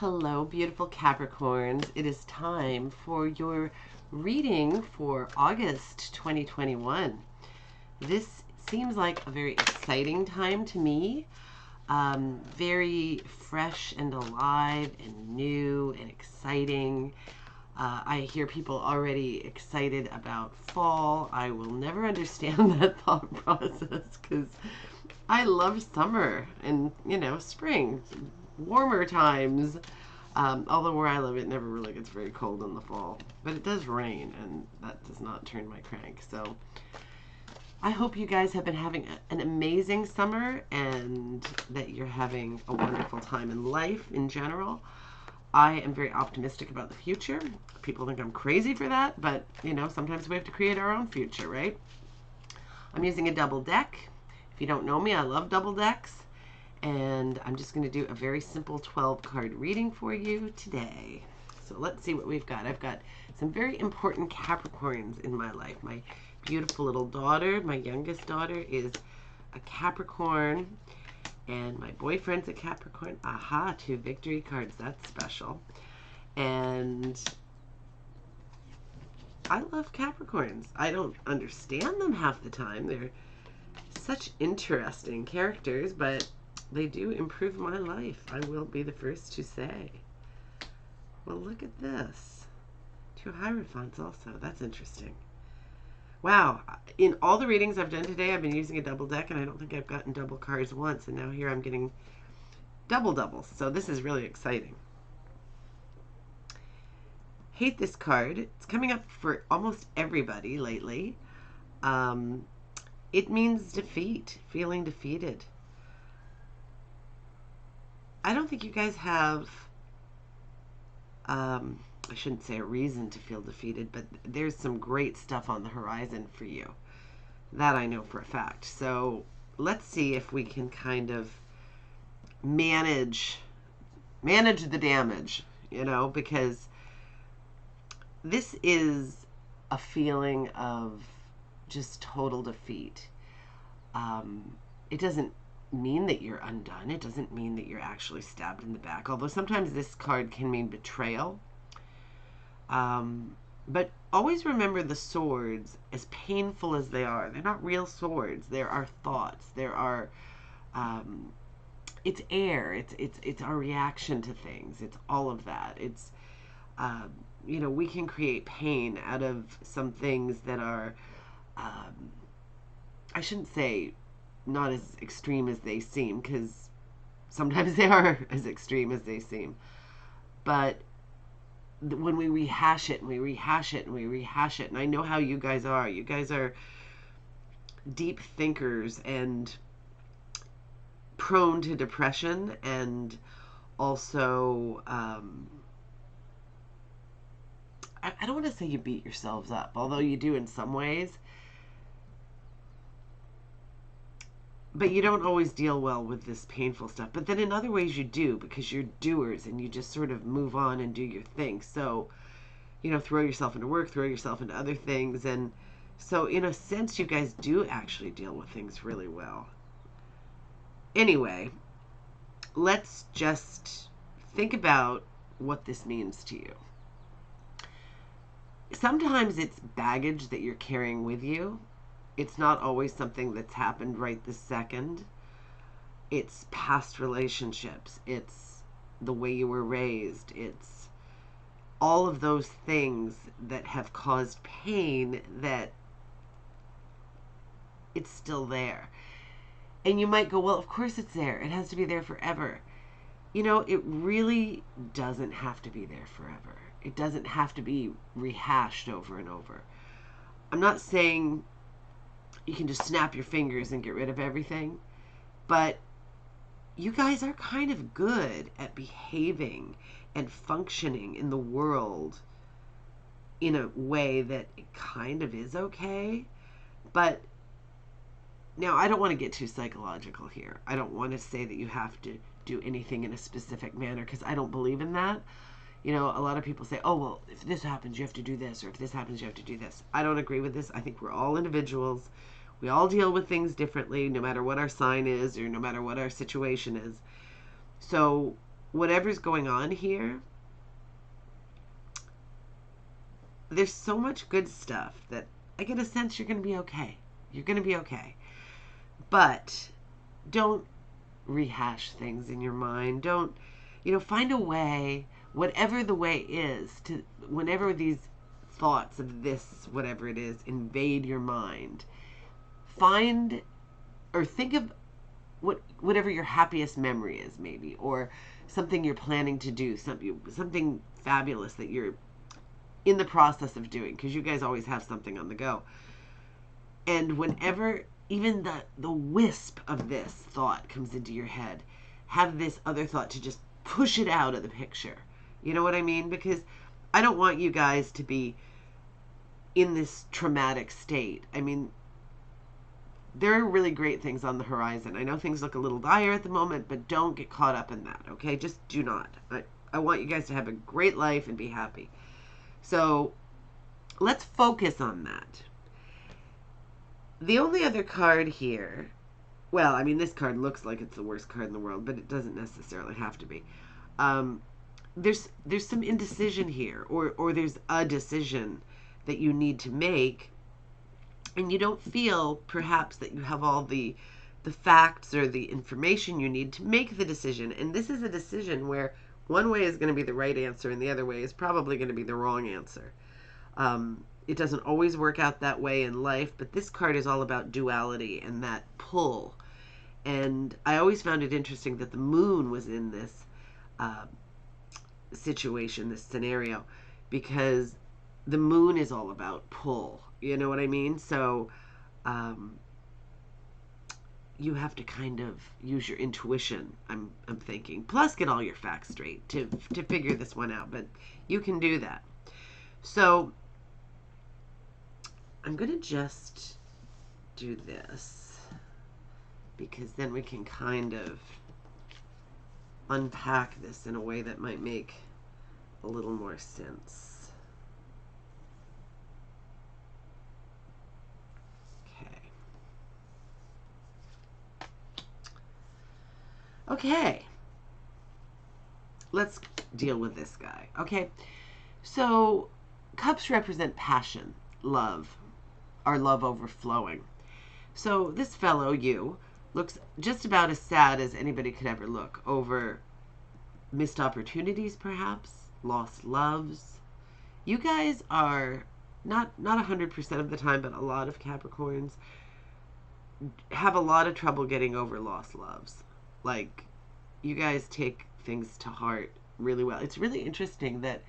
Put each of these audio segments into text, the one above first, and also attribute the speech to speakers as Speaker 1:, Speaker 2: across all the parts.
Speaker 1: Hello, beautiful Capricorns. It is time for your reading for August 2021. This seems like a very exciting time to me. Very fresh and alive and new and exciting. I hear people already excited about fall. I will never understand that thought process because I love summer and, spring, warmer times. Although where I live, it never really gets very cold in the fall. But it does rain, and that does not turn my crank. So I hope you guys have been having an amazing summer and that you're having a wonderful time in life in general. I am very optimistic about the future. People think I'm crazy for that, but, sometimes we have to create our own future, right? I'm using a double deck. If you don't know me, I love double decks. And I'm just going to do a very simple 12 card reading for you today. So let's see what we've got. I've got some very important Capricorns in my life. My beautiful little daughter, my youngest daughter, is a Capricorn. And my boyfriend's a Capricorn. Aha, 2 victory cards. That's special. And I love Capricorns. I don't understand them half the time. They're such interesting characters, but they do improve my life. I will be the first to say. Well, look at this. 2 Hierophants also. That's interesting. Wow. In all the readings I've done today, I've been using a double deck, and I don't think I've gotten double cards once, and now here I'm getting doubles. So this is really exciting. Hate this card. It's coming up for almost everybody lately. It means defeat, feeling defeated. I don't think you guys have, I shouldn't say a reason to feel defeated, but there's some great stuff on the horizon for you. That I know for a fact. So let's see if we can kind of manage the damage, because this is a feeling of just total defeat. It doesn't mean that you're undone. It doesn't mean that you're actually stabbed in the back, although sometimes this card can mean betrayal. But always remember the swords, as painful as they are, they're not real swords. There are thoughts. There are, it's air. It's our reaction to things. It's all of that. It's, we can create pain out of some things that are, I shouldn't say not as extreme as they seem, because sometimes they are as extreme as they seem. But when we rehash it and we rehash it and we rehash it, and I know how you guys are. You guys are deep thinkers and prone to depression, and also, I don't want to say you beat yourselves up, although you do in some ways. But you don't always deal well with this painful stuff. But then in other ways you do, because you're doers and you just sort of move on and do your thing. So, throw yourself into work, throw yourself into other things. And so in a sense, you guys do actually deal with things really well. Anyway, let's just think about what this means to you. Sometimes it's baggage that you're carrying with you. It's not always something that's happened right this second. It's past relationships. It's the way you were raised. It's all of those things that have caused pain that it's still there. And you might go, well, of course it's there. It has to be there forever. It really doesn't have to be there forever. It doesn't have to be rehashed over and over. I'm not saying you can just snap your fingers and get rid of everything. But you guys are kind of good at behaving and functioning in the world in a way that it kind of is okay. But now, I don't want to get too psychological here. I don't want to say that you have to do anything in a specific manner, because I don't believe in that. A lot of people say, oh, well, if this happens, you have to do this, or if this happens, you have to do this. I don't agree with this. I think we're all individuals. We all deal with things differently, no matter what our sign is or no matter what our situation is. So whatever's going on here, there's so much good stuff that I get a sense you're going to be okay. You're going to be okay. But don't rehash things in your mind. Don't, find a way, whatever the way is, to whenever these thoughts of this, whatever it is, invade your mind, find or think of whatever your happiest memory is, maybe, or something you're planning to do, something fabulous that you're in the process of doing, because you guys always have something on the go. And whenever even the wisp of this thought comes into your head, have this other thought to just push it out of the picture. You know what I mean? Because I don't want you guys to be in this traumatic state. I mean, there are really great things on the horizon. I know things look a little dire at the moment, but don't get caught up in that, okay? Just do not. I want you guys to have a great life and be happy. So let's focus on that. The only other card here, well, I mean, this card looks like it's the worst card in the world, but it doesn't necessarily have to be. There's some indecision here, or there's a decision that you need to make, and you don't feel perhaps that you have all the facts or the information you need to make the decision. And this is a decision where one way is going to be the right answer and the other way is probably going to be the wrong answer. It doesn't always work out that way in life, but this card is all about duality and that pull. And I always found it interesting that the moon was in this situation, this scenario, because the moon is all about pull. You know what I mean? So you have to kind of use your intuition, I'm thinking. Plus get all your facts straight to figure this one out. But you can do that. So I'm going to just do this, because then we can kind of unpack this in a way that might make a little more sense. Okay, let's deal with this guy. Okay, so cups represent passion, love, our love overflowing. So this fellow, you, looks just about as sad as anybody could ever look over missed opportunities, perhaps, lost loves. You guys are not 100% of the time, but a lot of Capricorns have a lot of trouble getting over lost loves. Like, you guys take things to heart really well. It's really interesting that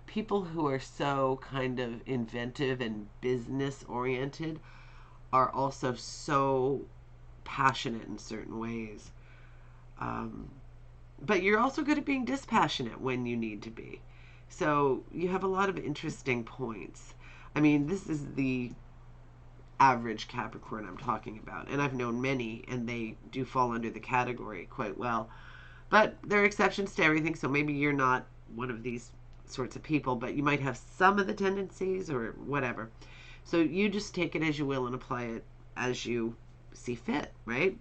Speaker 1: people who are so kind of inventive and business oriented are also so passionate in certain ways. But you're also good at being dispassionate when you need to be. So you have a lot of interesting points. I mean, this is the average Capricorn I'm talking about, and I've known many, and they do fall under the category quite well. But there are exceptions to everything, so maybe you're not one of these sorts of people, but you might have some of the tendencies or whatever. So you just take it as you will and apply it as you see fit, right?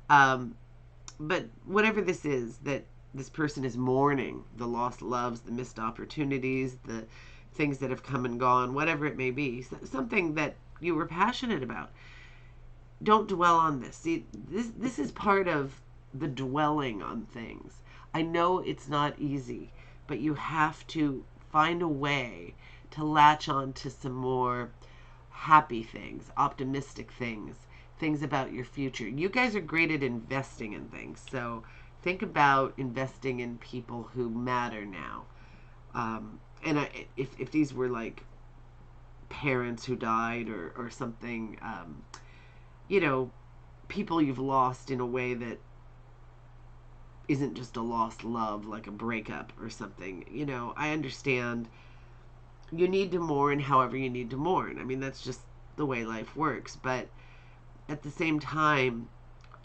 Speaker 1: But whatever this is, that this person is mourning, the lost loves, the missed opportunities, the things that have come and gone, whatever it may be, something that you were passionate about. Don't dwell on this. See, this is part of the dwelling on things. I know it's not easy, but you have to find a way to latch on to some more happy things, optimistic things, things about your future. You guys are great at investing in things, so think about investing in people who matter now. If these were like parents who died or something, people you've lost in a way that isn't just a lost love, like a breakup or something. I understand you need to mourn however you need to mourn. I mean, that's just the way life works. But at the same time,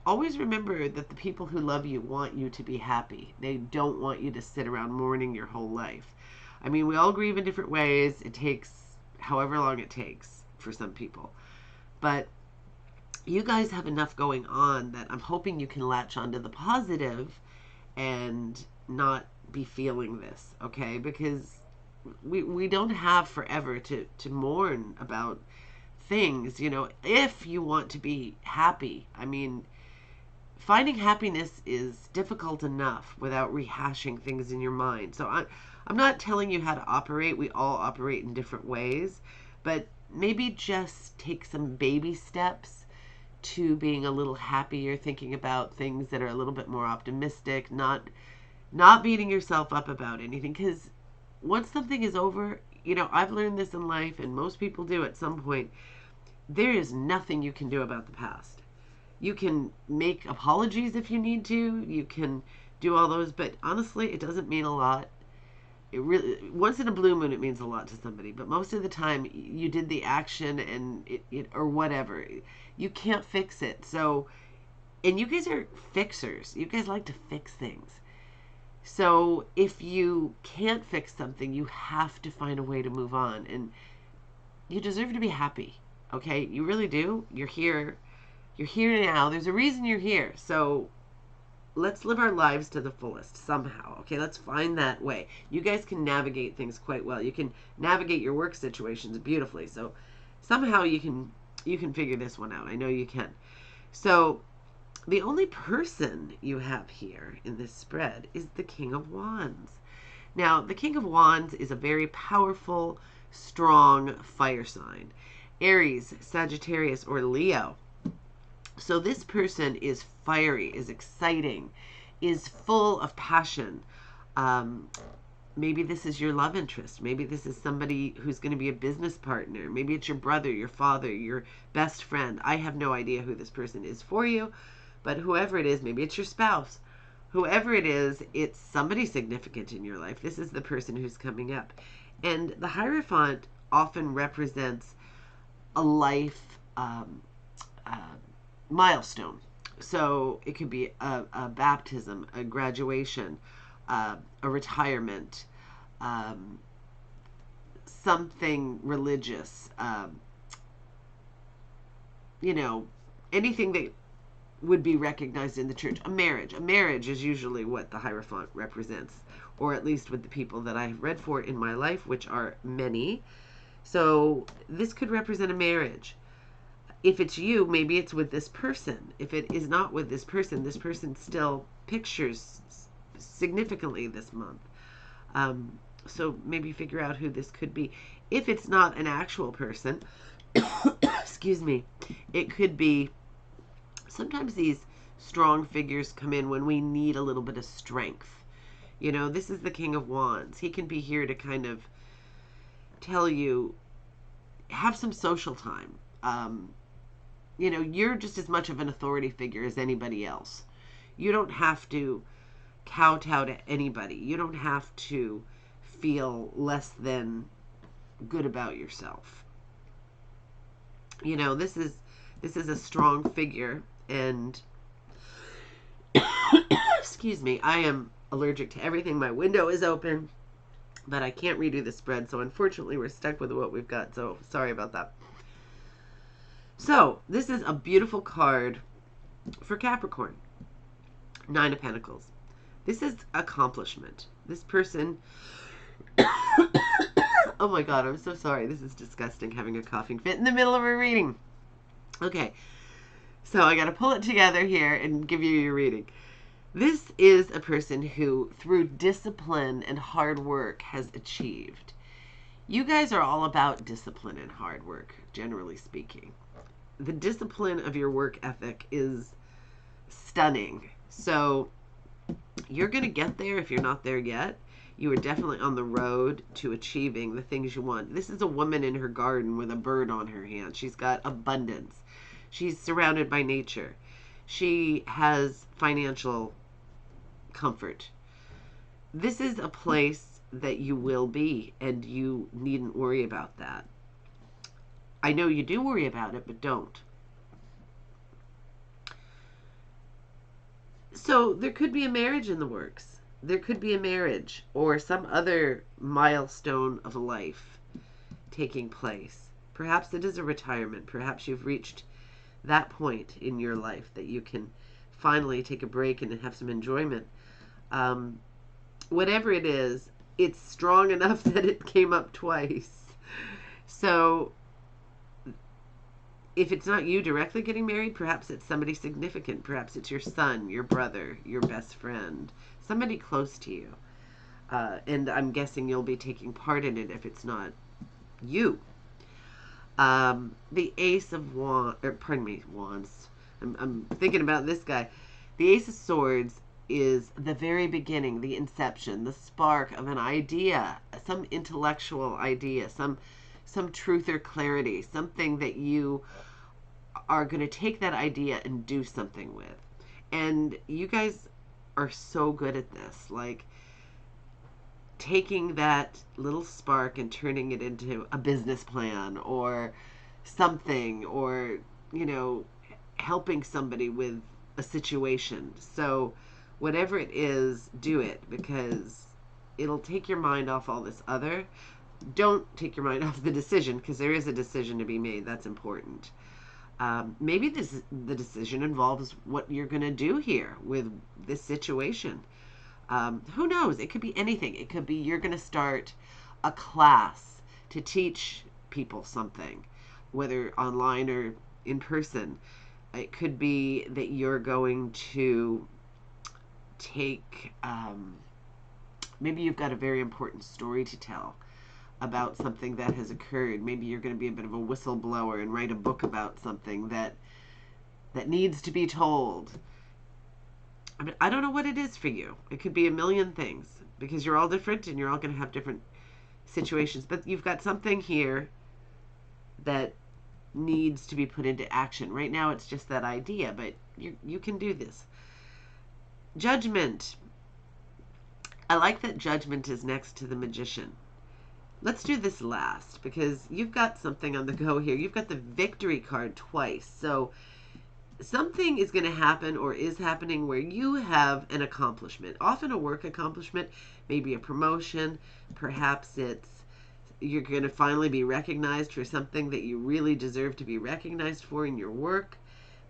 Speaker 1: always remember that the people who love you want you to be happy. They don't want you to sit around mourning your whole life. I mean, we all grieve in different ways. It takes however long it takes for some people. But you guys have enough going on that I'm hoping you can latch onto the positive and not be feeling this, okay? Because we don't have forever to mourn about things, you know, if you want to be happy. I mean, finding happiness is difficult enough without rehashing things in your mind. So I'm not telling you how to operate. We all operate in different ways, but maybe just take some baby steps to being a little happier, thinking about things that are a little bit more optimistic, not beating yourself up about anything. Because once something is over, you know, I've learned this in life, and most people do at some point, there is nothing you can do about the past. You can make apologies if you need to. You can do all those, but honestly, it doesn't mean a lot. It really, once in a blue moon, it means a lot to somebody, but most of the time, you did the action and it or whatever. You can't fix it. So, and you guys are fixers. You guys like to fix things. So, if you can't fix something, you have to find a way to move on, and you deserve to be happy. Okay, you really do. You're here. You're here now. There's a reason you're here. So let's live our lives to the fullest somehow. Okay, let's find that way. You guys can navigate things quite well. You can navigate your work situations beautifully. So somehow you can figure this one out. I know you can. So the only person you have here in this spread is the King of Wands. Now, the King of Wands is a very powerful, strong fire sign. Aries, Sagittarius, or Leo. So this person is fiery, is exciting, is full of passion. Maybe this is your love interest. Maybe this is somebody who's going to be a business partner. Maybe it's your brother, your father, your best friend. I have no idea who this person is for you, but whoever it is, maybe it's your spouse. Whoever it is, it's somebody significant in your life. This is the person who's coming up. And the Hierophant often represents a life milestone. So it could be a baptism, a graduation, a retirement, something religious, you know, anything that would be recognized in the church. A marriage. A marriage is usually what the Hierophant represents, or at least with the people that I've read for in my life, which are many. So this could represent a marriage. If it's you, maybe it's with this person. If it is not with this person still pictures significantly this month. So maybe figure out who this could be. If it's not an actual person, excuse me, it could be, sometimes these strong figures come in when we need a little bit of strength. You know, this is the King of Wands. He can be here to kind of tell you, have some social time. You know, you're just as much of an authority figure as anybody else. You don't have to kowtow to anybody. You don't have to feel less than good about yourself. You know, this is a strong figure, and excuse me, I am allergic to everything. My window is open, but I can't redo the spread, so unfortunately we're stuck with what we've got, so sorry about that. So, this is a beautiful card for Capricorn. 9 of Pentacles. This is accomplishment. This person... oh my god, I'm so sorry. This is disgusting, having a coughing fit in the middle of a reading. Okay, so I gotta pull it together here and give you your reading. This is a person who, through discipline and hard work, has achieved. You guys are all about discipline and hard work, generally speaking. The discipline of your work ethic is stunning. So you're going to get there if you're not there yet. You are definitely on the road to achieving the things you want. This is a woman in her garden with a bird on her hand. She's got abundance. She's surrounded by nature. She has financial comfort. This is a place that you will be, and you needn't worry about that. I know you do worry about it, but don't. So there could be a marriage in the works. There could be a marriage or some other milestone of life taking place. Perhaps it is a retirement. Perhaps you've reached that point in your life that you can finally take a break and have some enjoyment. whatever it is, it's strong enough that it came up twice. So if it's not you directly getting married, perhaps it's somebody significant. Perhaps it's your son, your brother, your best friend, somebody close to you. And I'm guessing you'll be taking part in it if it's not you. The Ace of Wands, or pardon me, Wands. I'm thinking about this guy. The Ace of Swords is the very beginning, the inception, the spark of an idea, some intellectual idea, some truth or clarity, something that you are going to take that idea and do something with. And you guys are so good at this. Like, taking that little spark and turning it into a business plan or something, or, you know, helping somebody with a situation. So whatever it is, do it, because it'll take your mind off all this other. Don't take your mind off the decision, because there is a decision to be made. That's important. Maybe the decision involves what you're going to do here with this situation. Who knows? It could be anything. It could be you're going to start a class to teach people something, whether online or in person. It could be that you're going to take, maybe you've got a very important story to tell about something that has occurred. Maybe you're going to be a bit of a whistleblower and write a book about something that needs to be told. I mean, I don't know what it is for you. It could be a million things, because you're all different and you're all going to have different situations. But you've got something here that needs to be put into action. Right now it's just that idea, but you can do this. Judgment. I like that Judgment is next to the Magician. Let's do this last, because you've got something on the go here. You've got the Victory card twice. So something is going to happen or is happening where you have an accomplishment, often a work accomplishment, maybe a promotion. Perhaps you're going to finally be recognized for something that you really deserve to be recognized for in your work.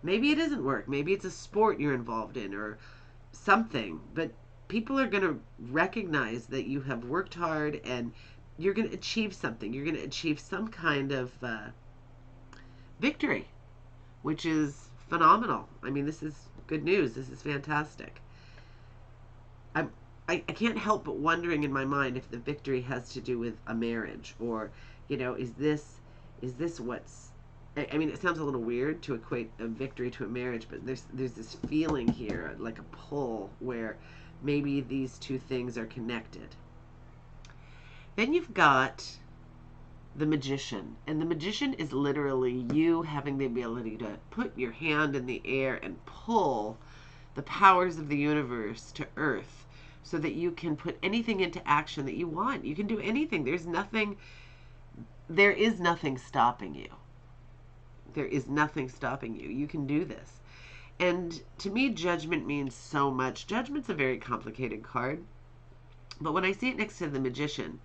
Speaker 1: Maybe it isn't work. Maybe it's a sport you're involved in or something. But people are going to recognize that you have worked hard and you're going to achieve something. You're going to achieve some kind of victory, which is phenomenal. I mean, this is good news. This is fantastic. I can't help but wondering in my mind if the victory has to do with a marriage, or, you know, is this what's, I mean, it sounds a little weird to equate a victory to a marriage, but there's this feeling here, like a pull, where maybe these two things are connected. Then you've got the Magician, and the Magician is literally you having the ability to put your hand in the air and pull the powers of the universe to earth, so that you can put anything into action that you want. You can do anything. There is nothing stopping you. There is nothing stopping you. You can do this. And to me, Judgment means so much. Judgment's a very complicated card, but when I see it next to the Magician,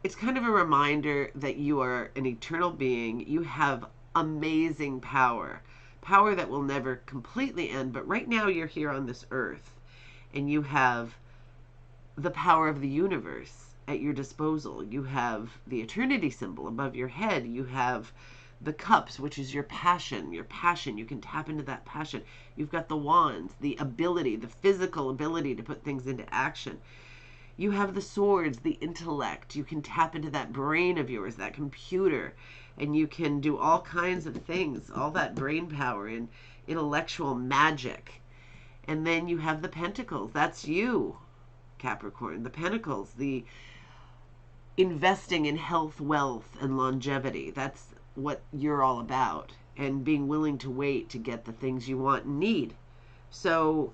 Speaker 1: it's kind of a reminder that you are an eternal being. You have amazing power that will never completely end, but right now you're here on this earth, and you have the power of the universe at your disposal. You have the eternity symbol above your head. You have the cups, which is your passion. You can tap into that passion. You've got the wands, the ability, the physical ability to put things into action. You have the swords, the intellect. You can tap into that brain of yours, that computer, and you can do all kinds of things, all that brain power and intellectual magic. And then you have the Pentacles. That's you, Capricorn. The Pentacles, the investing in health, wealth, and longevity. That's what you're all about. And being willing to wait to get the things you want and need. So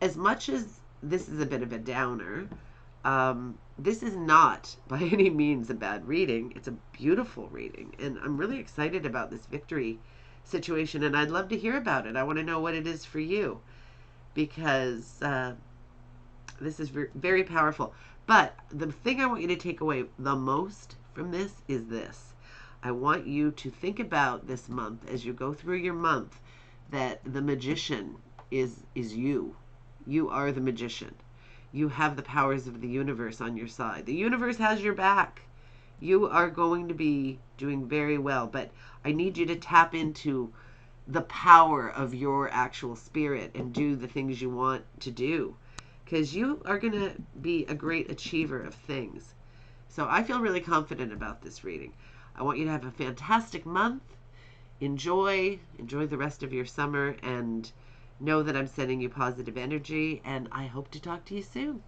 Speaker 1: as much as this is a bit of a downer, this is not by any means a bad reading. It's a beautiful reading. And I'm really excited about this victory situation. And I'd love to hear about it. I want to know what it is for you, because this is very powerful. But the thing I want you to take away the most from this is this. I want you to think about this month, as you go through your month, that the Magician is you. You are the Magician. you have the powers of the universe on your side. The universe has your back. You are going to be doing very well, but I need you to tap into the power of your actual spirit and do the things you want to do, because you are going to be a great achiever of things. So I feel really confident about this reading. I want you to have a fantastic month. Enjoy the rest of your summer, and know that I'm sending you positive energy, and I hope to talk to you soon.